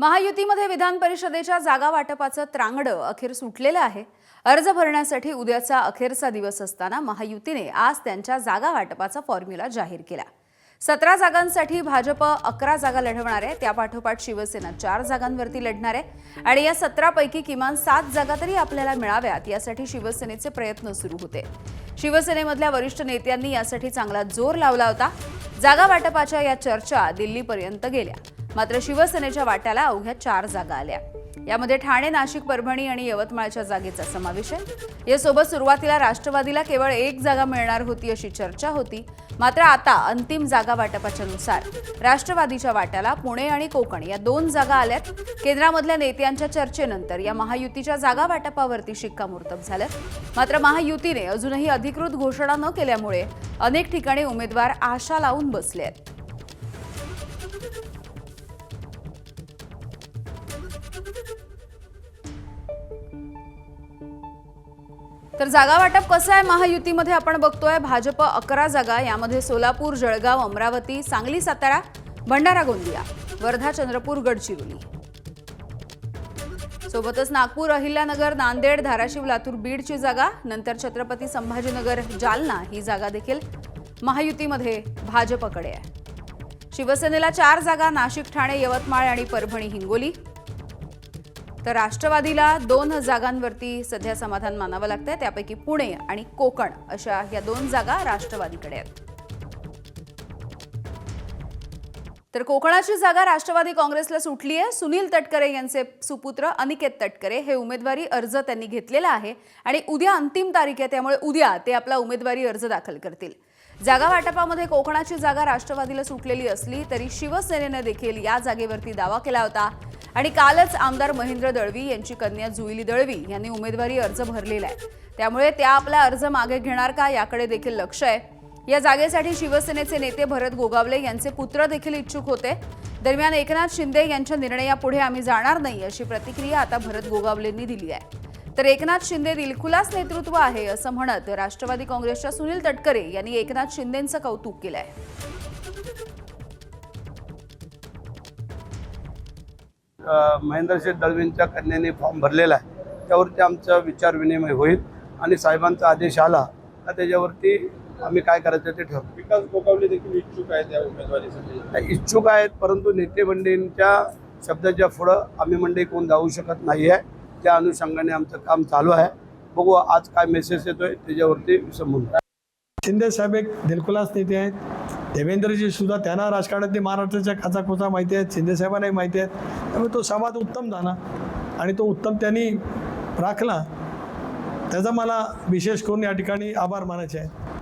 महायुतीमध्ये विधान परिषदेच्या जागा वाटपाचं त्रांगडं अखेर सुटलेलं आहे। अर्ज भरण्यासाठी उद्याचा अखेरचा दिवस असताना महायुतीने आज त्यांच्या जागा वाटपाचा फॉर्म्युला जाहीर केला। 17 जागांसाठी भाजप 11 जागा लढवणार आहे, त्यापाठोपाठ शिवसेना 4 जागांवरती लढणार आहे आणि या 17 पैकी किमान 7 जागा तरी आपल्याला मिळाव्यात यासाठी शिवसेनेचे प्रयत्न सुरू होते। शिवसेनेमधल्या वरिष्ठ नेत्यांनी यासाठी चांगला जोर लावला होता। जागा वाटपाच्या या चर्चा दिल्लीपर्यंत गेल्या, मात्र शिवसेनेच्या वाट्याला अवघ्या 4 जागा आल्या। यामध्ये ठाणे, नाशिक, परभणी आणि यवतमाळच्या जागेचा समावेश आहे। यासोबत सुरुवातीला राष्ट्रवादीला केवळ 1 जागा मिळणार होती अशी चर्चा होती, मात्र आता अंतिम जागा वाटपाच्या नुसार राष्ट्रवादीच्या वाट्याला पुणे आणि कोकण या 2 जागा आल्यात। केंद्रामधल्या नेत्यांच्या चर्चेनंतर या महायुतीच्या जागा वाटपावरती शिक्कामोर्तब झालं, मात्र महायुतीने अजूनही अधिकृत घोषणा न केल्यामुळे अनेक ठिकाणी उमेदवार आशा लावून बसले आहेत। तर जागा वाटप कसं आहे महायुतीमध्ये आपण बघतोय। भाजप 11 जागा, यामध्ये सोलापूर, जळगाव, अमरावती, सांगली, सातारा, भंडारा, गोंदिया, वर्धा, चंद्रपूर, गडचिरोली, सोबतच नागपूर, अहिल्यानगर, नांदेड, धाराशिव, लातूर, बीडची जागा, नंतर छत्रपती संभाजीनगर, जालना ही जागा देखील महायुतीमध्ये भाजपकडे आहे। शिवसेनेला 4 जागा, नाशिक, ठाणे, यवतमाळ आणि परभणी, हिंगोली, तर राष्ट्रवादीला 2 जागांवरती सध्या समाधान मानावं लागतंय, त्यापैकी पुणे आणि कोकण अशा या 2 जागा राष्ट्रवादीकडे आहेत। तर कोकणाची जागा राष्ट्रवादी काँग्रेसला सुटली आहे। सुनील तटकरे यांचे सुपुत्र अनिकेत तटकरे हे उमेदवारी अर्ज त्यांनी घेतलेला आहे आणि उद्या अंतिम तारीख आहे, त्यामुळे उद्या ते आपला उमेदवारी अर्ज दाखल करतील। जागा वाटपामध्ये कोकणाची जागा राष्ट्रवादीला सुटलेली असली तरी शिवसेनेने देखील या जागेवरती दावा केला होता आणि कालच आमदार महेंद्र दळवी यांची कन्या जुईली दळवी यांनी उमेदवारी अर्ज भरलेला आहे, त्यामुळे त्या आपला अर्ज मागे घेणार का याकडे देखील लक्ष आहे। या जागेसाठी शिवसेनेचे नेते भरत गोगावले यांचे पुत्र देखील इच्छुक होते। दरम्यान एकनाथ शिंदे यांच्या निर्णयापुढे आम्ही जाणार नाही अशी प्रतिक्रिया आता भरत गोगावलेंनी दिली आहे। तर एकनाथ शिंदे दिलखुलास नेतृत्व आहे असं म्हणत राष्ट्रवादी काँग्रेसच्या सुनील तटकरे यांनी एकनाथ शिंदेंचं कौतुक केलं आहे। महेंद्रशेठ दळवींच्या कन्याने फॉर्म भरलेला आहे, त्यावरती आमचा विचार विनिमय होईल आणि साहेबांचा आदेश आला तर त्याच्यावरती आम्ही काय करायचं ते ठरवू। विकास गोगावले देखील इच्छुक आहेत या उमेदवारीसाठी। इच्छुक आहेत, परंतु नेते मंडळींच्या शब्दाच्या पुढं आम्ही मंडळी कोण जाऊ शकत नाही आहे। त्या अनुषंगाने आमचं काम चालू आहे। बघू आज काय मेसेज येतोय त्याच्यावरती समजून। शिंदे साहेब एक दिलखुलास नेते आहेत। देवेंद्रजी सुद्धा त्यांना राजकारणातली महाराष्ट्राच्या खाचाखोचा माहिती आहेत, शिंदे साहेबांनाही माहिती आहेत, त्यामुळे तो संवाद उत्तम झाला आणि तो उत्तम त्यांनी राखला, त्याचा मला विशेष करून या ठिकाणी आभार मानायचे आहे।